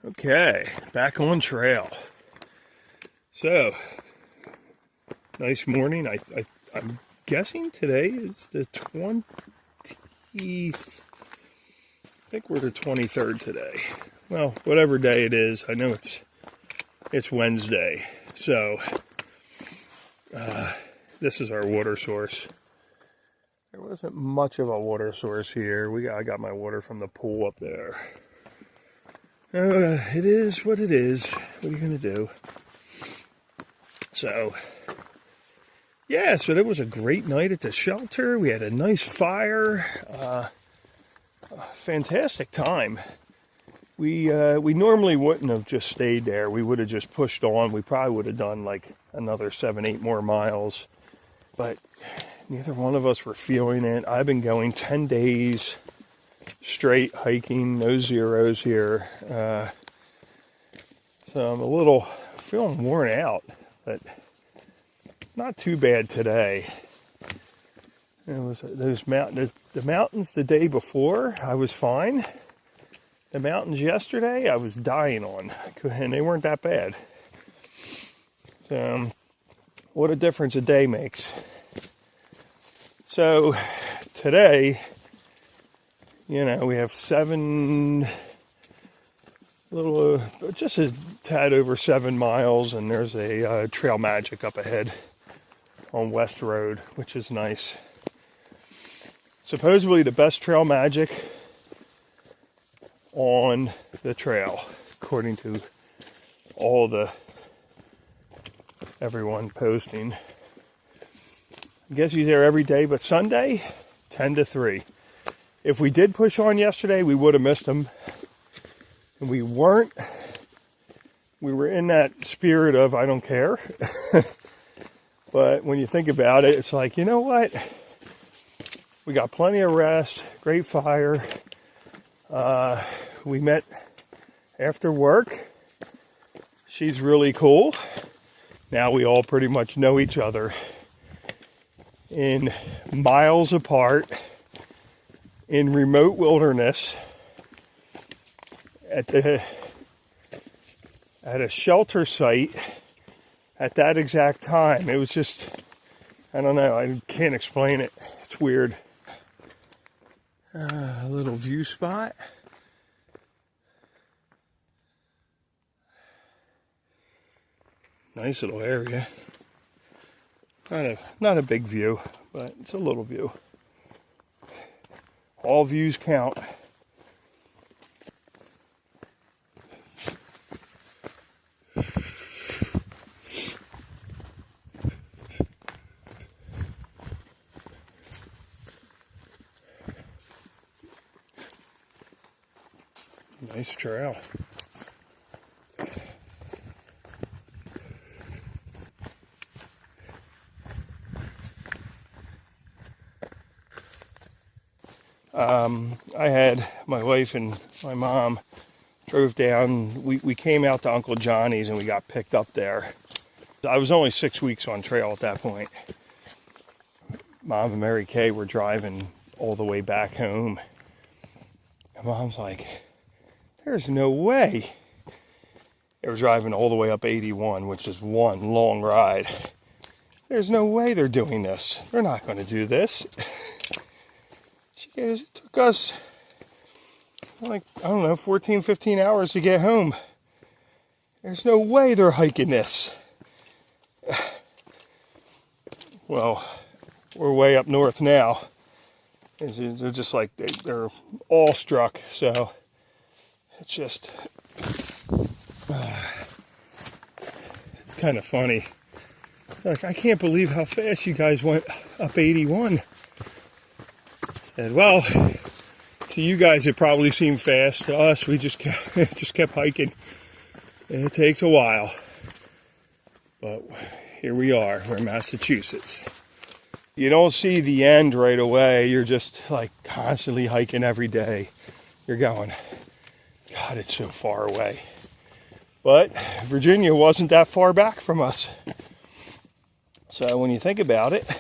Okay, back on trail. So, nice morning. I'm guessing today is the 20th. I think we're the 23rd today. Well, whatever day it is, I know it's Wednesday. So, this is our water source. There wasn't much of a water source here. I got my water from the pool up there. It is what it is. What are you going to do? So, yeah, so that was a great night at the shelter. We had a nice fire. Fantastic time. We normally wouldn't have just stayed there. We would have just pushed on. We probably would have done like another 7-8 more miles. But neither one of us were feeling it. I've been going 10 days straight hiking, no zeros here. So I'm feeling worn out, but not too bad today. It was the mountains the day before, I was fine. The mountains yesterday, I was dying on, and they weren't that bad. So, what a difference a day makes. So, today, we have just a tad over 7 miles, and there's a Trail Magic up ahead on West Road, which is nice. Supposedly the best Trail Magic on the trail, according to everyone posting. I guess he's there every day, but Sunday, 10 to 3. If we did push on yesterday, we would have missed him. And we weren't. We were in that spirit of, I don't care. But when you think about it, it's like, you know what? We got plenty of rest, great fire. We met after work. She's really cool. Now we all pretty much know each other. In miles apart, in remote wilderness, at a shelter site at that exact time. It was just, I don't know, I can't explain it. It's weird. A little view spot. Nice little area. Not a big view, but it's a little view. All views count. Nice trail. I had my wife and my mom drove down. We came out to Uncle Johnny's and we got picked up there. I was only 6 weeks on trail at that point. Mom and Mary Kay were driving all the way back home. And Mom's like, there's no way. They were driving all the way up 81, which is one long ride. There's no way they're doing this. They're not going to do this. She goes, it took us, like, I don't know, 14, 15 hours to get home. There's no way they're hiking this. Well, we're way up north now. They're just like, they're awestruck, so it's just kind of funny. Like, I can't believe how fast you guys went up 81. And well, to you guys it probably seemed fast. To us, we just kept hiking, and it takes a while. But here we are. We're in Massachusetts. You don't see the end right away. You're just like constantly hiking every day. You're going, God, it's so far away. But Virginia wasn't that far back from us. So when you think about it,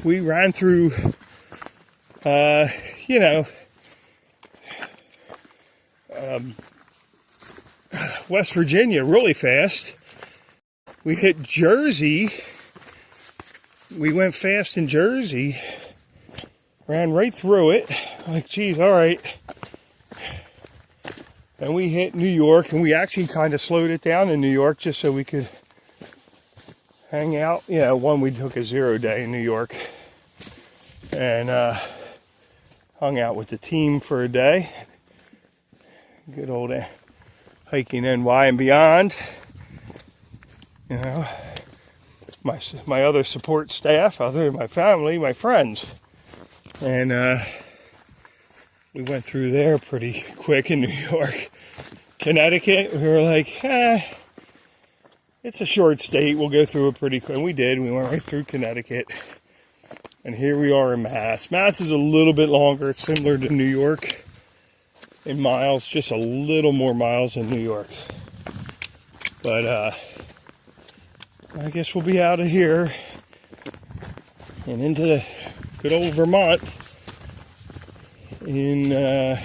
we ran through, West Virginia really fast. We hit Jersey. We went fast in Jersey. Ran right through it. Like, geez, all right. And we hit New York, and we actually kind of slowed it down in New York just so we could hang out. Yeah, we took a 0 day in New York and hung out with the team for a day. Good old hiking NY and beyond. You know, my other support staff, my family, my friends. And we went through there pretty quick in New York. Connecticut, we were like, it's a short state. We'll go through it pretty quick. And we did. We went right through Connecticut. And here we are in Mass. Mass is a little bit longer. It's similar to New York in miles, just a little more miles than New York. But I guess we'll be out of here and into the good old Vermont in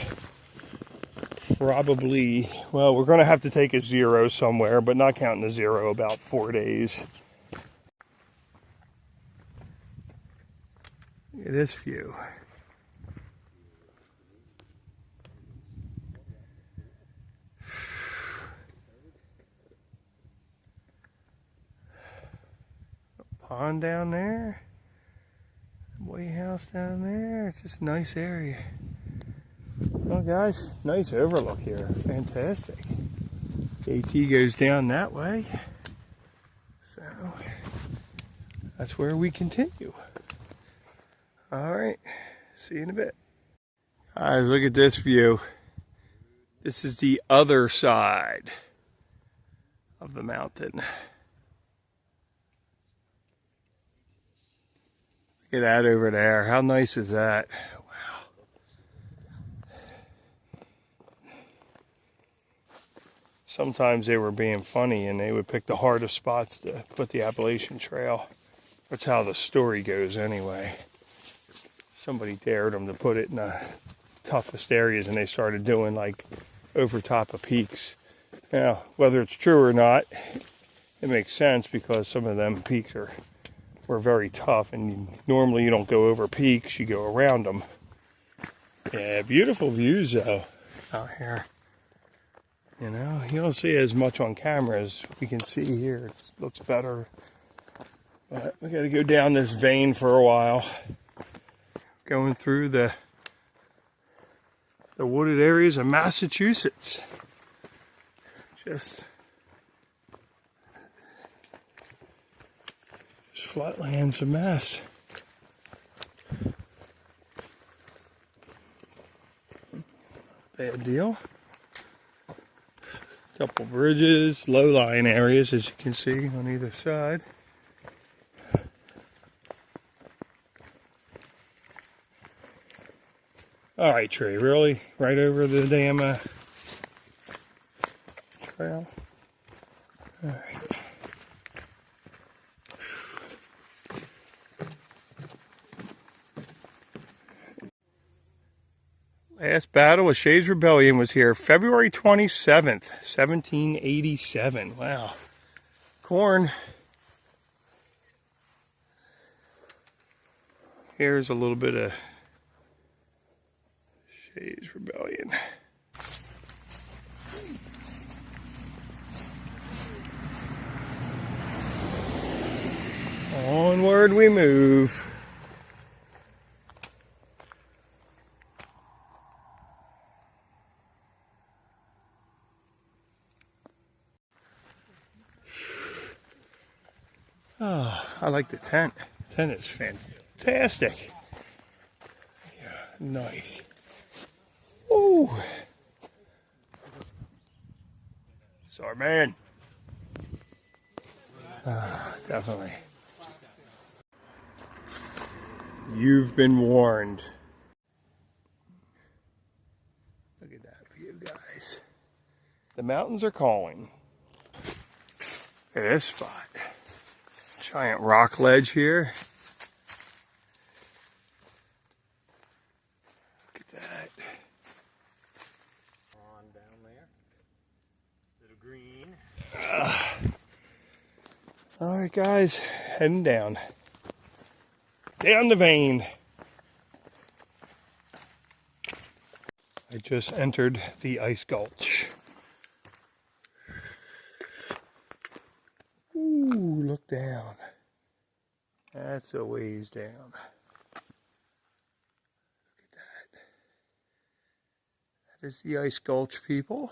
probably, well, we're going to have to take a 0 somewhere, but not counting the 0, about 4 days. Look at this view. Pond down there. White house down there. It's just a nice area. Well, guys, nice overlook here. Fantastic. AT goes down that way. So, that's where we continue. Alright, see you in a bit. Guys, look at this view. This is the other side of the mountain. Look at that over there. How nice is that? Sometimes they were being funny and they would pick the hardest spots to put the Appalachian Trail. That's how the story goes anyway. Somebody dared them to put it in the toughest areas and they started doing like over top of peaks. Now, whether it's true or not, it makes sense because some of them peaks were very tough and normally you don't go over peaks, you go around them. Yeah, beautiful views though out here. You know, you don't see as much on camera as we can see here. It looks better. But we got to go down this vein for a while. Going through the wooded areas of Massachusetts. Just flatlands of Mass. Bad deal. Couple bridges, low-lying areas as you can see on either side. All right, Trey, really? Right over the damn trail? All right. Last battle with Shays Rebellion was here February 27th, 1787. Wow. Corn. Here's a little bit of Shays Rebellion. Onward we move. Oh, I like the tent. The tent is fantastic. Yeah, nice. Ooh. Sorry, man. Definitely. You've been warned. Look at that view, guys. The mountains are calling. Look at this spot. Giant rock ledge here. Look at that. green. All right, guys, heading down. Down the vein. I just entered the ice gulch. Ooh, look down. That's a ways down. Look at that. That is the ice gulch, people.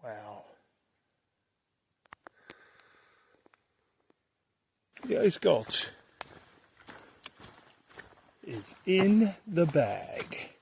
Wow. The ice gulch is in the bag.